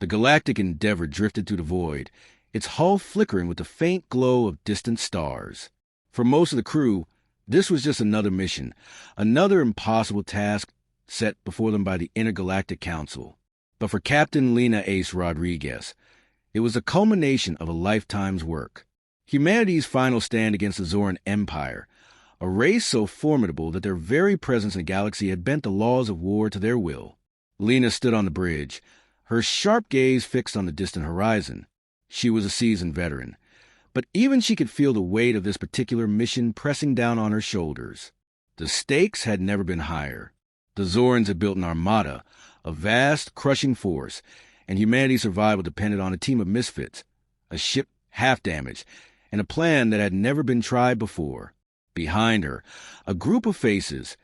The galactic Endeavor drifted through the void, its hull flickering with the faint glow of distant stars. For most of the crew, this was just another mission, another impossible task set before them by the Intergalactic Council. But for Captain Lena Ace Rodriguez, it was the culmination of a lifetime's work. Humanity's final stand against the Zoran Empire, a race so formidable that their very presence in the galaxy had bent the laws of war to their will. Lena stood on the bridge, her sharp gaze fixed on the distant horizon. She was a seasoned veteran, but even she could feel the weight of this particular mission pressing down on her shoulders. The stakes had never been higher. The Zorans had built an armada, a vast, crushing force, and humanity's survival depended on a team of misfits, a ship half-damaged, and a plan that had never been tried before. Behind her, a group of faces,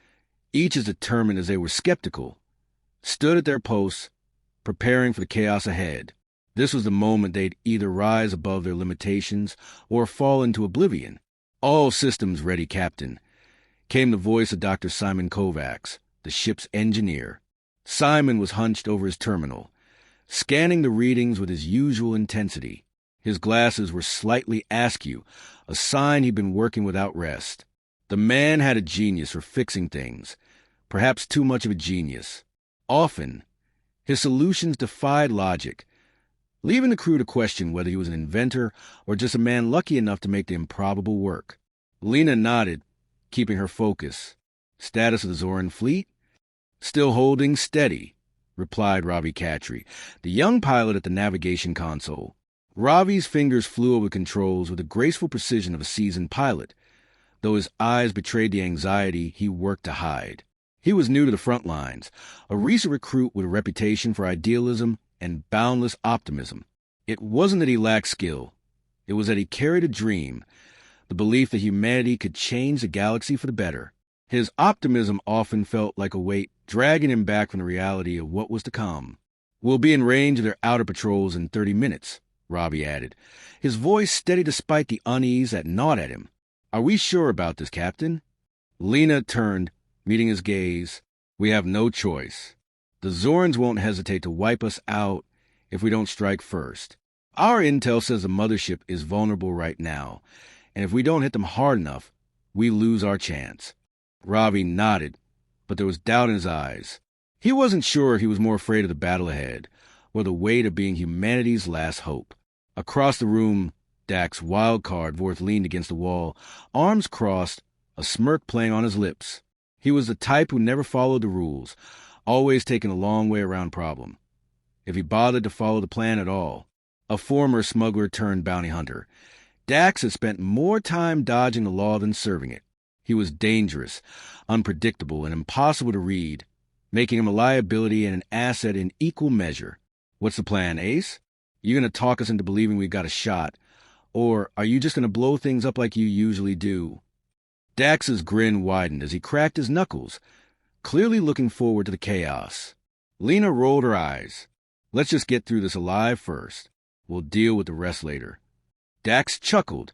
each as determined as they were skeptical, stood at their posts, preparing for the chaos ahead. This was the moment they'd either rise above their limitations or fall into oblivion. "All systems ready, Captain," came the voice of Dr. Simon Kovacs, the ship's engineer. Simon was hunched over his terminal, scanning the readings with his usual intensity. His glasses were slightly askew, a sign he'd been working without rest. The man had a genius for fixing things, perhaps too much of a genius. Often, his solutions defied logic, leaving the crew to question whether he was an inventor or just a man lucky enough to make the improbable work. Lena nodded, keeping her focus. "Status of the Zoran fleet?" "Still holding steady," replied Ravi Khatri, the young pilot at the navigation console. Ravi's fingers flew over the controls with the graceful precision of a seasoned pilot, though his eyes betrayed the anxiety he worked to hide. He was new to the front lines, a recent recruit with a reputation for idealism and boundless optimism. It wasn't that he lacked skill. It was that he carried a dream, the belief that humanity could change the galaxy for the better. His optimism often felt like a weight dragging him back from the reality of what was to come. "We'll be in range of their outer patrols in 30 minutes, Ravi added, his voice steady despite the unease that gnawed at him. "Are we sure about this, Captain?" Lena turned, meeting his gaze. "We have no choice. The Zorans won't hesitate to wipe us out if we don't strike first. Our intel says the mothership is vulnerable right now, and if we don't hit them hard enough, we lose our chance." Ravi nodded, but there was doubt in his eyes. He wasn't sure he was more afraid of the battle ahead, or the weight of being humanity's last hope. Across the room, Dax wildcard Vorth leaned against the wall, arms crossed, a smirk playing on his lips. He was the type who never followed the rules, always taking a long way around problem, if he bothered to follow the plan at all. A former smuggler turned bounty hunter, Dax had spent more time dodging the law than serving it. He was dangerous, unpredictable, and impossible to read, making him a liability and an asset in equal measure. "What's the plan, Ace? You going to talk us into believing we've got a shot, or are you just going to blow things up like you usually do?" Dax's grin widened as he cracked his knuckles, clearly looking forward to the chaos. Lena rolled her eyes. "Let's just get through this alive first. We'll deal with the rest later." Dax chuckled,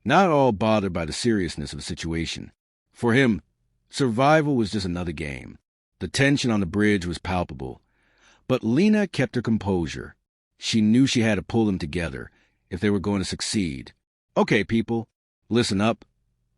not at all bothered by the seriousness of the situation. For him, survival was just another game. The tension on the bridge was palpable, but Lena kept her composure. She knew she had to pull them together if they were going to succeed. "Okay, people, listen up,"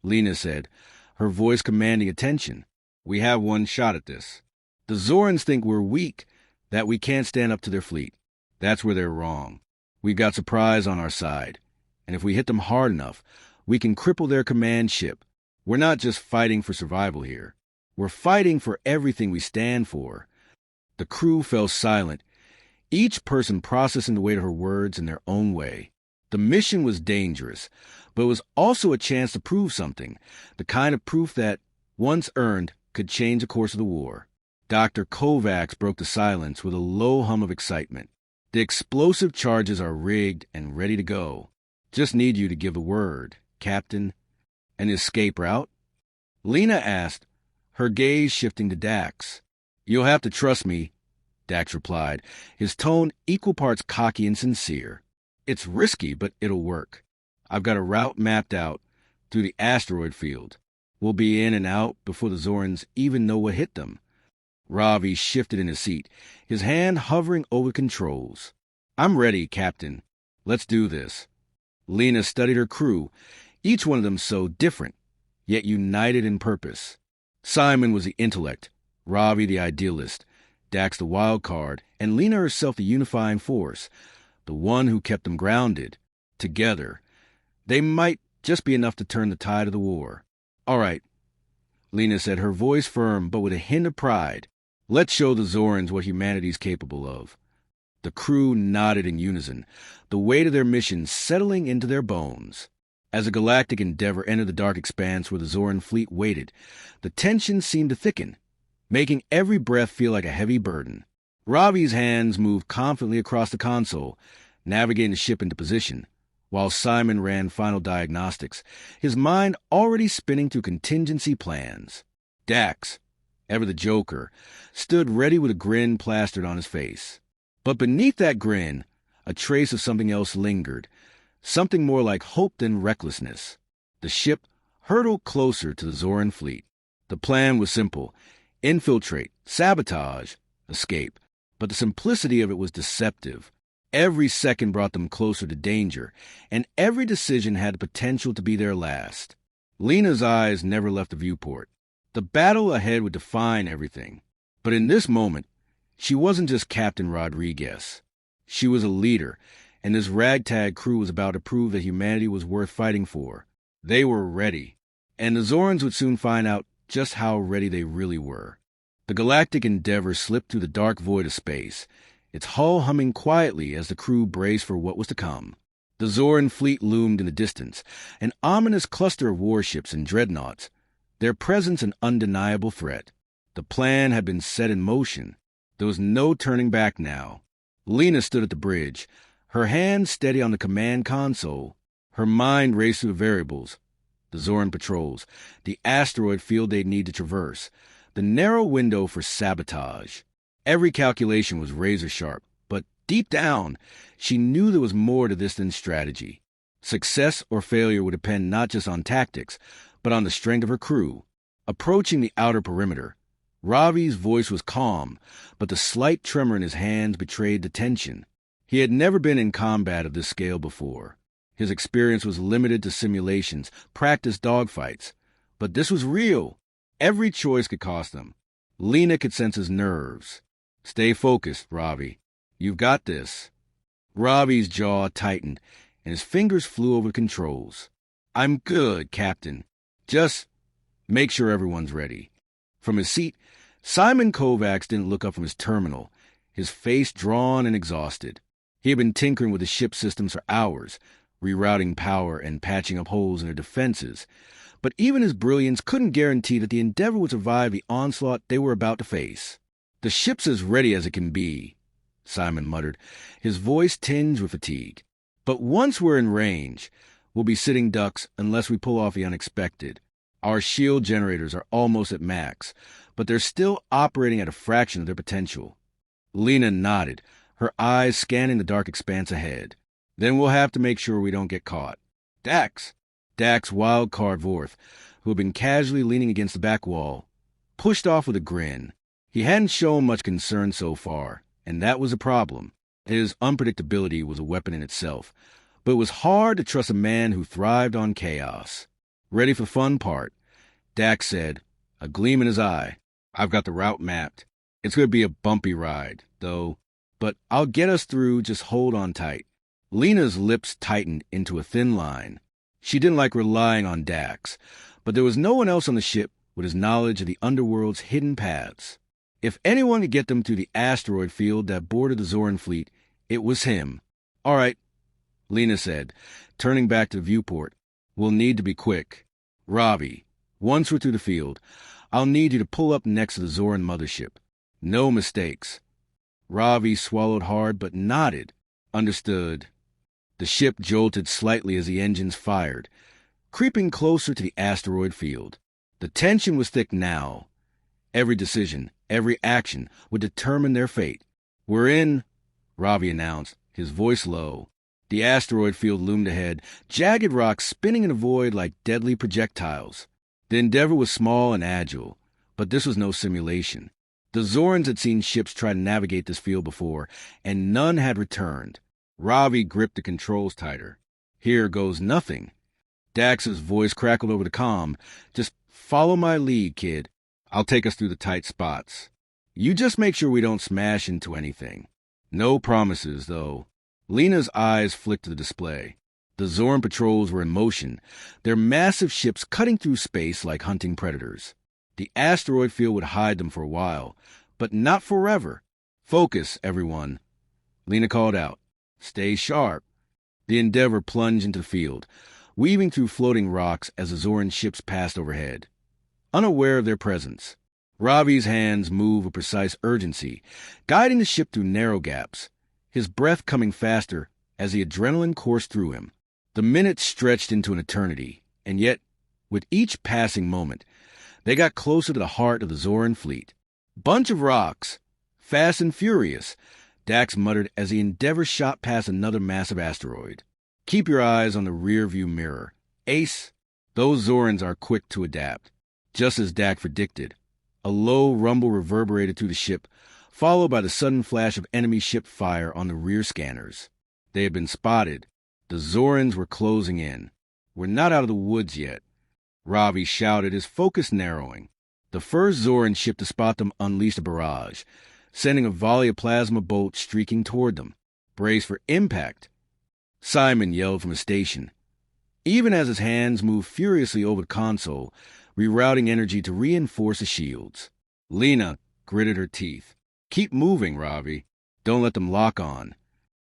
Lena said, her voice commanding attention. "We have one shot at this. The Zorans think we're weak, that we can't stand up to their fleet. That's where they're wrong. We've got surprise on our side, and if we hit them hard enough, we can cripple their command ship. We're not just fighting for survival here. We're fighting for everything we stand for." The crew fell silent, each person processing the weight of her words in their own way. The mission was dangerous, but it was also a chance to prove something, the kind of proof that, once earned, could change the course of the war. Dr. Kovacs broke the silence with a low hum of excitement. "The explosive charges are rigged and ready to go. Just need you to give the word, Captain." "An escape route?" Lena asked, her gaze shifting to Dax. "You'll have to trust me," Dax replied, his tone equal parts cocky and sincere. "It's risky, but it'll work. I've got a route mapped out through the asteroid field. We'll be in and out before the Zorans even know what hit them. Ravi shifted in his seat, his hand hovering over the controls. I'm ready, Captain. Let's do this. Lena studied her crew, each one of them so different, yet united in purpose. Simon was the intellect, Ravi the idealist, Dax the wild card, and Lena herself the unifying force, the one who kept them grounded. Together, they might just be enough to turn the tide of the war. All right, Lena said, her voice firm but with a hint of pride. Let's show the Zorans what humanity's capable of. The crew nodded in unison, the weight of their mission settling into their bones. As the galactic Endeavor entered the dark expanse where the Zoran fleet waited, the tension seemed to thicken, making every breath feel like a heavy burden. Ravi's hands moved confidently across the console, navigating the ship into position, while Simon ran final diagnostics, his mind already spinning through contingency plans. Dax, ever the joker, stood ready with a grin plastered on his face. But beneath that grin, a trace of something else lingered, something more like hope than recklessness. The ship hurtled closer to the Zoran fleet. The plan was simple: infiltrate, sabotage, escape. But the simplicity of it was deceptive. Every second brought them closer to danger, and every decision had the potential to be their last. Lena's eyes never left the viewport. The battle ahead would define everything. But in this moment, she wasn't just Captain Rodriguez. She was a leader, and this ragtag crew was about to prove that humanity was worth fighting for. They were ready, and the Zorans would soon find out just how ready they really were. The galactic Endeavor slipped through the dark void of space, its hull humming quietly as the crew braced for what was to come. The Zoran fleet loomed in the distance, an ominous cluster of warships and dreadnoughts, their presence an undeniable threat. The plan had been set in motion. There was no turning back now. Lena stood at the bridge, her hand steady on the command console. Her mind raced through the variables: the Zoran patrols, the asteroid field they'd need to traverse, the narrow window for sabotage. Every calculation was razor-sharp, but deep down, she knew there was more to this than strategy. Success or failure would depend not just on tactics, but on the strength of her crew. Approaching the outer perimeter, Ravi's voice was calm, but the slight tremor in his hands betrayed the tension. He had never been in combat of this scale before. His experience was limited to simulations, practice dogfights. But this was real. Every choice could cost them. Lena could sense his nerves. Stay focused, Ravi. You've got this. Ravi's jaw tightened, and his fingers flew over the controls. I'm good, Captain. Just make sure everyone's ready. From his seat, Simon Kovacs didn't look up from his terminal, his face drawn and exhausted. He had been tinkering with the ship systems for hours, rerouting power and patching up holes in their defenses. But even his brilliance couldn't guarantee that the Endeavor would survive the onslaught they were about to face. The ship's as ready as it can be, Simon muttered, his voice tinged with fatigue. But once we're in range, we'll be sitting ducks unless we pull off the unexpected. Our shield generators are almost at max, but they're still operating at a fraction of their potential. Lena nodded, her eyes scanning the dark expanse ahead. Then we'll have to make sure we don't get caught. Dax wildcard Vorth, who had been casually leaning against the back wall, pushed off with a grin. He hadn't shown much concern so far, and that was a problem. His unpredictability was a weapon in itself, but it was hard to trust a man who thrived on chaos. Ready for the fun part, Dax said, a gleam in his eye. I've got the route mapped. It's going to be a bumpy ride, though, but I'll get us through. Just hold on tight. Lena's lips tightened into a thin line. She didn't like relying on Dax, but there was no one else on the ship with his knowledge of the underworld's hidden paths. If anyone could get them through the asteroid field that bordered the Zoran fleet, it was him. All right, Lena said, turning back to the viewport. We'll need to be quick. Ravi, once we're through the field, I'll need you to pull up next to the Zoran mothership. No mistakes. Ravi swallowed hard but nodded. Understood. The ship jolted slightly as the engines fired, creeping closer to the asteroid field. The tension was thick now. Every decision, every action would determine their fate. We're in, Ravi announced, his voice low. The asteroid field loomed ahead, jagged rocks spinning in the void like deadly projectiles. The Endeavor was small and agile, but this was no simulation. The Zorans had seen ships try to navigate this field before, and none had returned. Ravi gripped the controls tighter. Here goes nothing. Dax's voice crackled over the comm. Just follow my lead, kid. I'll take us through the tight spots. You just make sure we don't smash into anything. No promises, though. Lena's eyes flicked to the display. The Zoran patrols were in motion, their massive ships cutting through space like hunting predators. The asteroid field would hide them for a while, but not forever. Focus, everyone. Lena called out. Stay sharp. The Endeavor plunged into the field, weaving through floating rocks as the Zoran ships passed overhead. Unaware of their presence, Ravi's hands moved with precise urgency, guiding the ship through narrow gaps, his breath coming faster as the adrenaline coursed through him. The minutes stretched into an eternity, and yet, with each passing moment, they got closer to the heart of the Zoran fleet. Bunch of rocks. Fast and furious, Dax muttered as the Endeavor shot past another massive asteroid. Keep your eyes on the rear-view mirror. Ace, those Zorans are quick to adapt. Just as Dax predicted, a low rumble reverberated through the ship, followed by the sudden flash of enemy ship fire on the rear scanners. They had been spotted. The Zorans were closing in. We're not out of the woods yet. Ravi shouted, his focus narrowing. The first Zoran ship to spot them unleashed a barrage, sending a volley of plasma bolts streaking toward them. Brace for impact. Simon yelled from his station, even as his hands moved furiously over the console, rerouting energy to reinforce the shields. Lena gritted her teeth. Keep moving, Ravi. Don't let them lock on.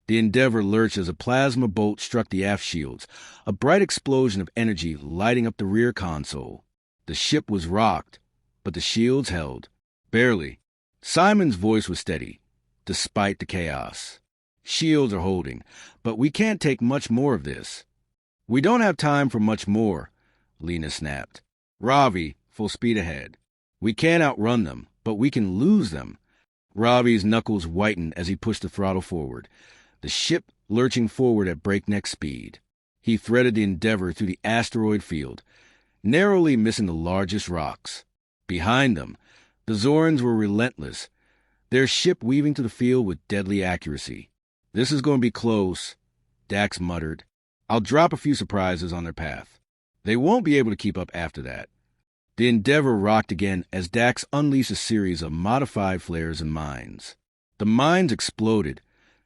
The Endeavor lurched as a plasma bolt struck the aft shields, a bright explosion of energy lighting up the rear console. The ship was rocked, but the shields held. Barely. Simon's voice was steady, despite the chaos. Shields are holding, but we can't take much more of this. We don't have time for much more, Lena snapped. Ravi, full speed ahead. We can't outrun them, but we can lose them. Ravi's knuckles whitened as he pushed the throttle forward, the ship lurching forward at breakneck speed. He threaded the Endeavor through the asteroid field, narrowly missing the largest rocks. Behind them, the Zorans were relentless, their ship weaving to the field with deadly accuracy. This is going to be close, Dax muttered. I'll drop a few surprises on their path. They won't be able to keep up after that. The Endeavor rocked again as Dax unleashed a series of modified flares and mines. The mines exploded,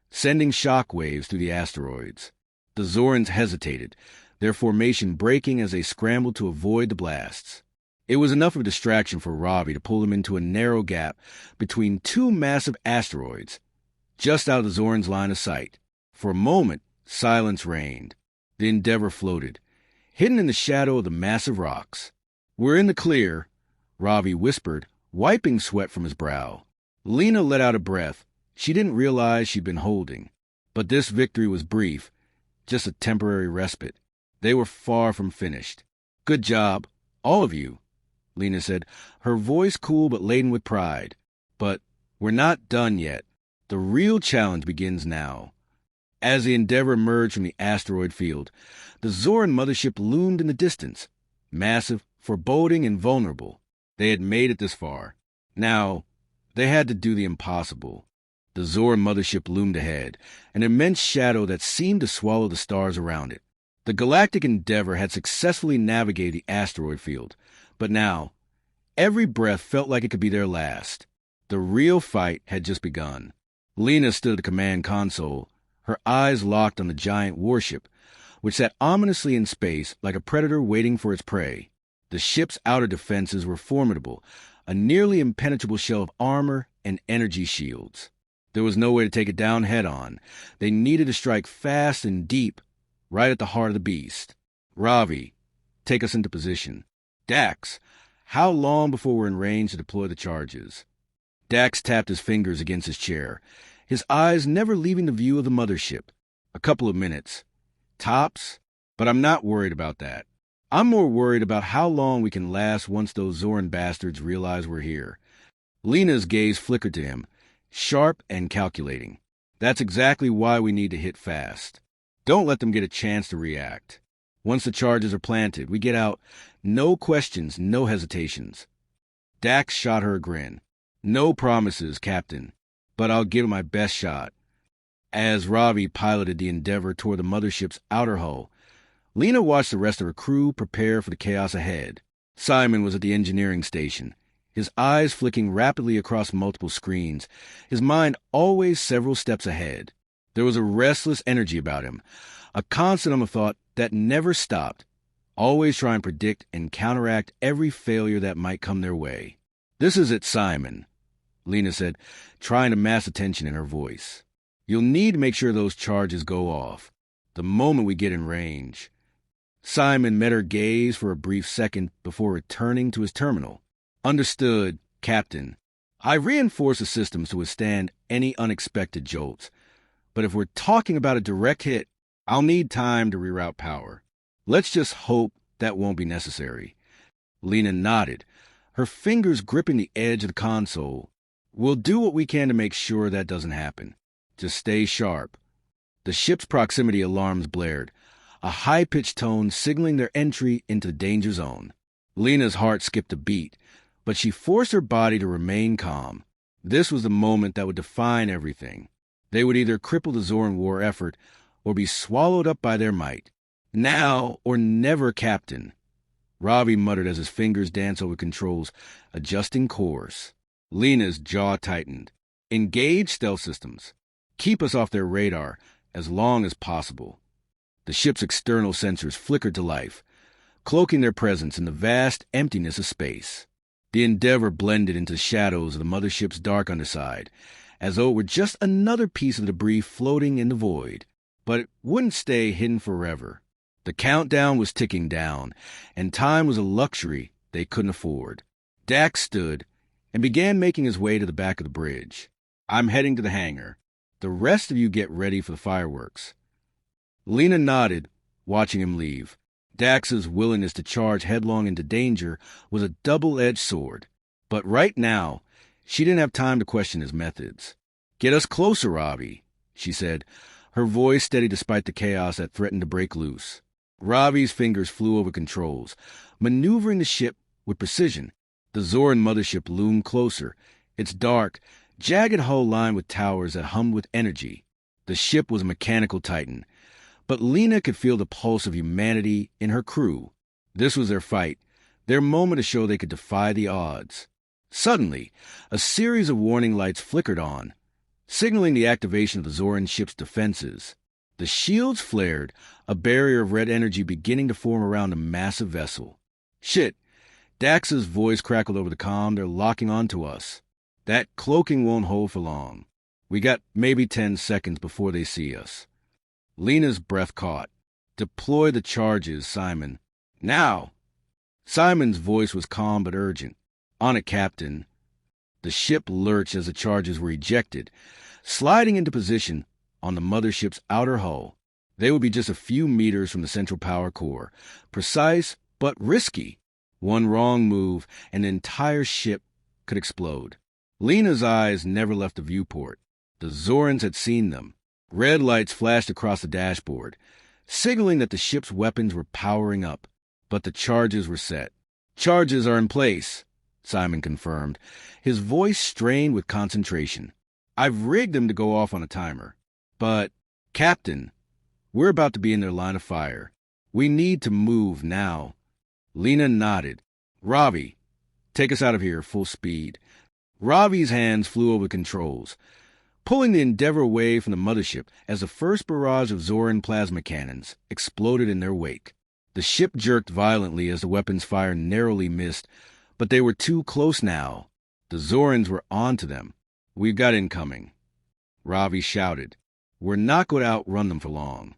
sending shock waves through the asteroids. The Zorans hesitated, their formation breaking as they scrambled to avoid the blasts. It was enough of a distraction for Ravi to pull them into a narrow gap between two massive asteroids, just out of the Zorans' line of sight. For a moment, silence reigned. The Endeavor floated, hidden in the shadow of the massive rocks. We're in the clear, Ravi whispered, wiping sweat from his brow. Lena let out a breath. She didn't realize she'd been holding. But this victory was brief, just a temporary respite. They were far from finished. Good job, all of you, Lena said, her voice cool but laden with pride. But we're not done yet. The real challenge begins now. As the Endeavor emerged from the asteroid field, the Zoran mothership loomed in the distance, massive, foreboding, and vulnerable. They had made it this far. Now, they had to do the impossible. The Zoran mothership loomed ahead, an immense shadow that seemed to swallow the stars around it. The Galactic Endeavor had successfully navigated the asteroid field, but now, every breath felt like it could be their last. The real fight had just begun. Lena stood at the command console, her eyes locked on the giant warship, which sat ominously in space like a predator waiting for its prey. The ship's outer defenses were formidable, a nearly impenetrable shell of armor and energy shields. There was no way to take it down head-on. They needed to strike fast and deep, right at the heart of the beast. Ravi, take us into position. Dax, how long before we're in range to deploy the charges? Dax tapped his fingers against his chair, his eyes never leaving the view of the mothership. A couple of minutes. Tops, but I'm not worried about that. I'm more worried about how long we can last once those Zoran bastards realize we're here. Lena's gaze flickered to him, sharp and calculating. That's exactly why we need to hit fast. Don't let them get a chance to react. Once the charges are planted, we get out. No questions, no hesitations. Dax shot her a grin. No promises, Captain, but I'll give it my best shot. As Ravi piloted the Endeavour toward the mothership's outer hull, Lena watched the rest of her crew prepare for the chaos ahead. Simon was at the engineering station, his eyes flicking rapidly across multiple screens, his mind always several steps ahead. There was a restless energy about him, a constant thought that never stopped, always trying to predict and counteract every failure that might come their way. "This is it, Simon," Lena said, trying to mask tension in her voice. "You'll need to make sure those charges go off the moment we get in range." Simon met her gaze for a brief second before returning to his terminal. "Understood, Captain. I reinforced the systems to withstand any unexpected jolts. But if we're talking about a direct hit, I'll need time to reroute power. Let's just hope that won't be necessary." Lena nodded, her fingers gripping the edge of the console. "We'll do what we can to make sure that doesn't happen. Just stay sharp." The ship's proximity alarms blared, a high-pitched tone signaling their entry into the danger zone. Lena's heart skipped a beat, but she forced her body to remain calm. This was the moment that would define everything. They would either cripple the Zoran war effort or be swallowed up by their might. "Now or never, Captain," Ravi muttered as his fingers danced over controls, adjusting course. Lena's jaw tightened. "Engage stealth systems. Keep us off their radar as long as possible." The ship's external sensors flickered to life, cloaking their presence in the vast emptiness of space. The Endeavour blended into the shadows of the mothership's dark underside, as though it were just another piece of debris floating in the void. But it wouldn't stay hidden forever. The countdown was ticking down, and time was a luxury they couldn't afford. Dax stood and began making his way to the back of the bridge. "I'm heading to the hangar. The rest of you get ready for the fireworks." Lena nodded, watching him leave. Dax's willingness to charge headlong into danger was a double-edged sword. But right now, she didn't have time to question his methods. "Get us closer, Ravi," she said, her voice steady despite the chaos that threatened to break loose. Ravi's fingers flew over controls, maneuvering the ship with precision. The Zoran mothership loomed closer, its dark, jagged hull lined with towers that hummed with energy. The ship was a mechanical titan, but Lena could feel the pulse of humanity in her crew. This was their fight, their moment to show they could defy the odds. Suddenly, a series of warning lights flickered on, signaling the activation of the Zoran ship's defenses. The shields flared, a barrier of red energy beginning to form around the massive vessel. "Shit!" Dax's voice crackled over the comm. "They're locking onto us. That cloaking won't hold for long. We got maybe 10 seconds before they see us." Lena's breath caught. "Deploy the charges, Simon." "Now!" Simon's voice was calm but urgent. "On it, Captain." The ship lurched as the charges were ejected, sliding into position on the mothership's outer hull. They would be just a few meters from the central power core, precise but risky. One wrong move, and the entire ship could explode. Lena's eyes never left the viewport. The Zorans had seen them. Red lights flashed across the dashboard, signaling that the ship's weapons were powering up, but the charges were set. "Charges are in place," Simon confirmed, his voice strained with concentration. "I've rigged them to go off on a timer. But, Captain, we're about to be in their line of fire. We need to move now." Lena nodded. "Ravi, take us out of here full speed." Ravi's hands flew over controls, pulling the Endeavour away from the mothership as the first barrage of Zoran plasma cannons exploded in their wake. The ship jerked violently as the weapon's fire narrowly missed, but they were too close now. The Zorans were onto them. "We've got incoming," Ravi shouted. "We're not going to outrun them for long."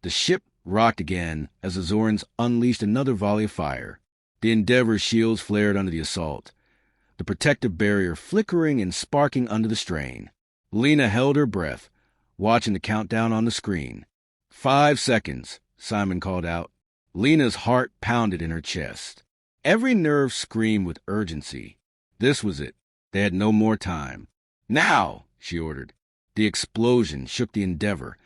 The ship rocked again as the Zorans unleashed another volley of fire. The Endeavour's shields flared under the assault, the protective barrier flickering and sparking under the strain. Lena held her breath, watching the countdown on the screen. 5 seconds, Simon called out. Lena's heart pounded in her chest. Every nerve screamed with urgency. This was it. They had no more time. "Now!" she ordered. The explosion shook the Endeavour,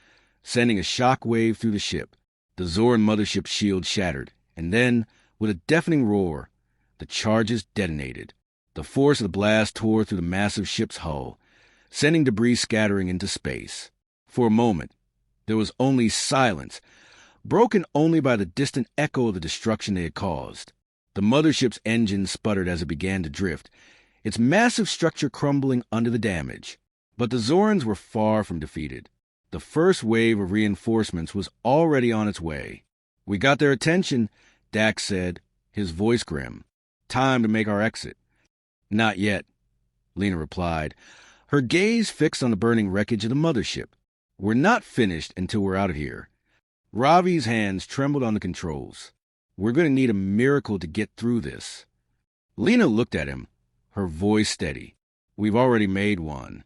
sending a shock wave through the ship. The Zoran mothership's shield shattered, and then, with a deafening roar, the charges detonated. The force of the blast tore through the massive ship's hull, sending debris scattering into space. For a moment, there was only silence, broken only by the distant echo of the destruction they had caused. The mothership's engine sputtered as it began to drift, its massive structure crumbling under the damage. But the Zorans were far from defeated. The first wave of reinforcements was already on its way. "We got their attention," Dax said, his voice grim. "Time to make our exit." "Not yet," Lena replied, her gaze fixed on the burning wreckage of the mothership. "We're not finished until we're out of here." Ravi's hands trembled on the controls. "We're going to need a miracle to get through this." Lena looked at him, her voice steady. "We've already made one."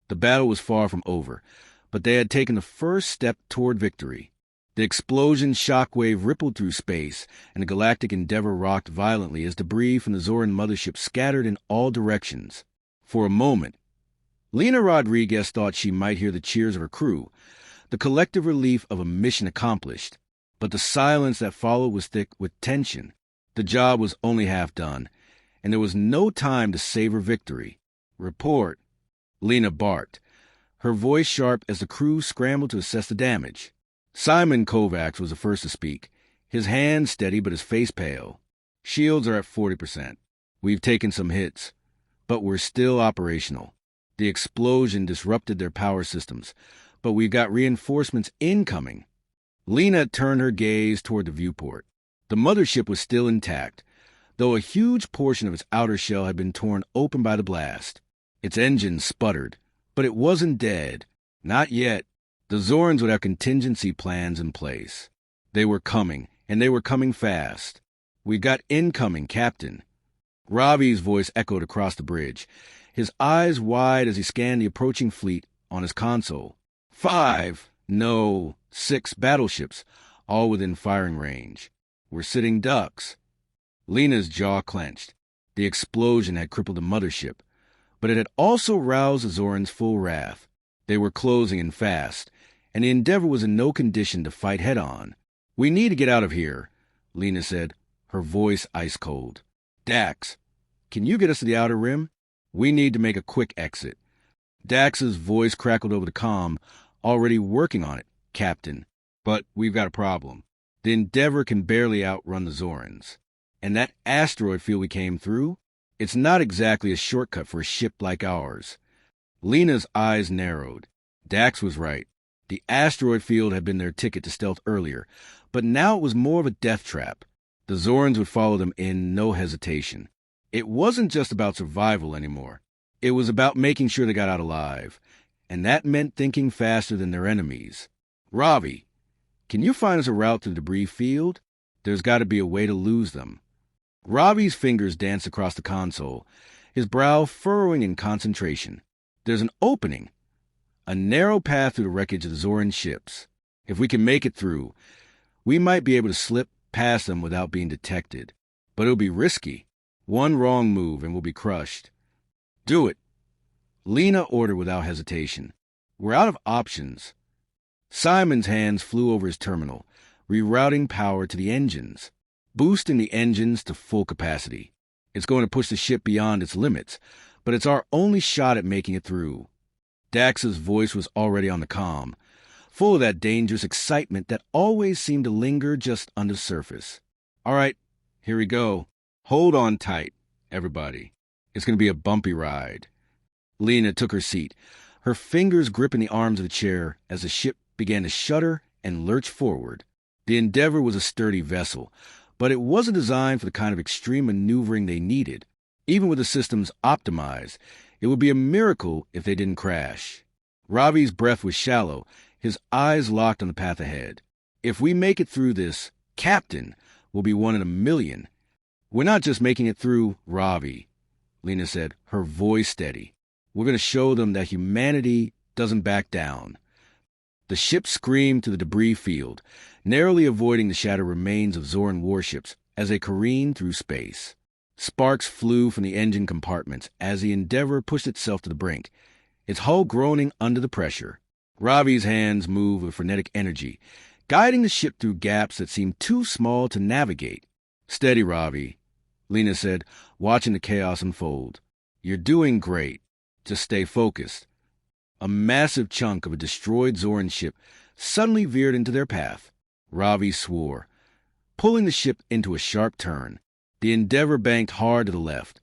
The battle was far from over, but they had taken the first step toward victory. The explosion's shockwave rippled through space, and the galactic Endeavor rocked violently as debris from the Zoran mothership scattered in all directions. For a moment, Lena Rodriguez thought she might hear the cheers of her crew, the collective relief of a mission accomplished. But the silence that followed was thick with tension. The job was only half done, and there was no time to savor victory. "Report," Lena barked, her voice sharp as the crew scrambled to assess the damage. Simon Kovacs was the first to speak, his hands steady but his face pale. "Shields are at 40%. We've taken some hits, but we're still operational. The explosion disrupted their power systems, but we've got reinforcements incoming." Lena turned her gaze toward the viewport. The mothership was still intact, though a huge portion of its outer shell had been torn open by the blast. Its engine sputtered, but it wasn't dead. Not yet. The Zorans would have contingency plans in place. They were coming, and they were coming fast. "We got incoming, Captain." Ravi's voice echoed across the bridge, his eyes wide as he scanned the approaching fleet on his console. 5, no, 6 battleships, all within firing range. "We're sitting ducks." Lena's jaw clenched. The explosion had crippled the mothership, but it had also roused the Zorans' full wrath. They were closing in fast, and the Endeavor was in no condition to fight head-on. "We need to get out of here," Lena said, her voice ice-cold. "Dax, can you get us to the outer rim? We need to make a quick exit." Dax's voice crackled over the comm. "Already working on it, Captain. But we've got a problem. The Endeavor can barely outrun the Zorans. And that asteroid field we came through, it's not exactly a shortcut for a ship like ours." Lena's eyes narrowed. Dax was right. The asteroid field had been their ticket to stealth earlier, but now it was more of a death trap. The Zorans would follow them in no hesitation. It wasn't just about survival anymore. It was about making sure they got out alive, and that meant thinking faster than their enemies. "Ravi, can you find us a route to the debris field? There's got to be a way to lose them." Ravi's fingers danced across the console, his brow furrowing in concentration. "There's an opening, a narrow path through the wreckage of the Zoran ships. If we can make it through, we might be able to slip past them without being detected. But it'll be risky. One wrong move and we'll be crushed." "Do it," Lena ordered without hesitation. "We're out of options." Simon's hands flew over his terminal, rerouting power to the engines, boosting the engines to full capacity. "It's going to push the ship beyond its limits, but it's our only shot at making it through." Dax's voice was already on the comm, full of that dangerous excitement that always seemed to linger just under the surface. "All right, here we go. Hold on tight, everybody. It's going to be a bumpy ride." Lena took her seat, her fingers gripping the arms of the chair as the ship began to shudder and lurch forward. The Endeavor was a sturdy vessel, but it wasn't designed for the kind of extreme maneuvering they needed. Even with the systems optimized, it would be a miracle if they didn't crash. Ravi's breath was shallow, his eyes locked on the path ahead. "If we make it through this, Captain, we'll be 1 in a million." "We're not just making it through, Ravi," Lena said, her voice steady. "We're going to show them that humanity doesn't back down." The ship screamed to the debris field, narrowly avoiding the shattered remains of Zoran warships as they careened through space. Sparks flew from the engine compartments as the Endeavor pushed itself to the brink, its hull groaning under the pressure. Ravi's hands moved with frenetic energy, guiding the ship through gaps that seemed too small to navigate. "Steady, Ravi," Lena said, watching the chaos unfold. "You're doing great. Just stay focused." A massive chunk of a destroyed Zoran ship suddenly veered into their path. Ravi swore, pulling the ship into a sharp turn. The Endeavour banked hard to the left,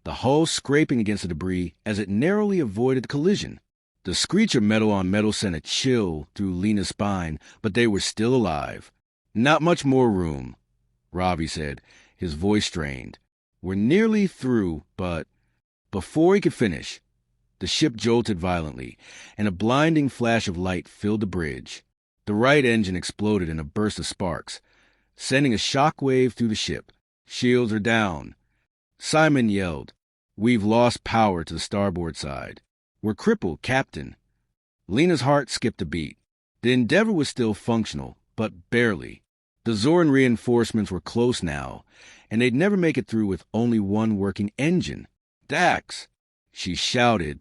the hull scraping against the debris as it narrowly avoided the collision. The screech of metal on metal sent a chill through Lena's spine, but they were still alive. "Not much more room," Ravi said, his voice strained. "We're nearly through, but—" Before he could finish, the ship jolted violently, and a blinding flash of light filled the bridge. The right engine exploded in a burst of sparks, sending a shock wave through the ship. "Shields are down." Simon yelled, "We've lost power to the starboard side. We're crippled, Captain." Lena's heart skipped a beat. The Endeavour was still functional, but barely. The Zoran reinforcements were close now, and they'd never make it through with only one working engine. "Dax!" she shouted,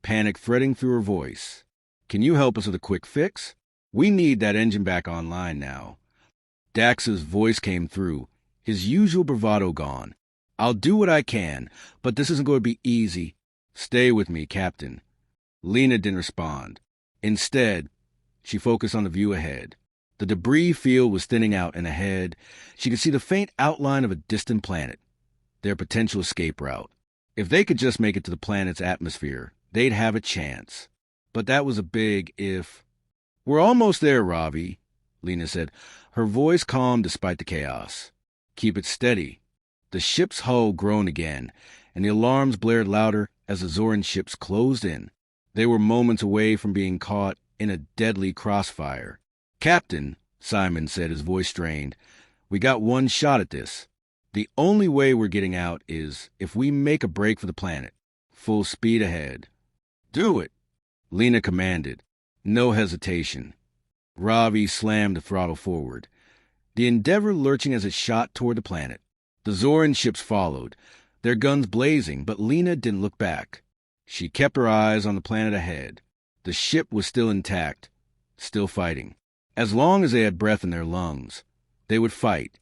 panic threading through her voice. "Can you help us with a quick fix? We need that engine back online now." Dax's voice came through, his usual bravado gone. "I'll do what I can, but this isn't going to be easy. Stay with me, Captain." Lena didn't respond. Instead, she focused on the view ahead. The debris field was thinning out, and ahead, she could see the faint outline of a distant planet, their potential escape route. If they could just make it to the planet's atmosphere, they'd have a chance. But that was a big if. "We're almost there, Ravi," Lena said, her voice calm despite the chaos. "Keep it steady." The ship's hull groaned again, and the alarms blared louder as the Zoran ships closed in. They were moments away from being caught in a deadly crossfire. "Captain," Simon said, his voice strained, "we got one shot at this. The only way we're getting out is if we make a break for the planet. Full speed ahead." "Do it," Lena commanded. No hesitation. Ravi slammed the throttle forward, the Endeavour lurching as it shot toward the planet. The Zoran ships followed, their guns blazing, but Lena didn't look back. She kept her eyes on the planet ahead. The ship was still intact, still fighting. As long as they had breath in their lungs, they would fight,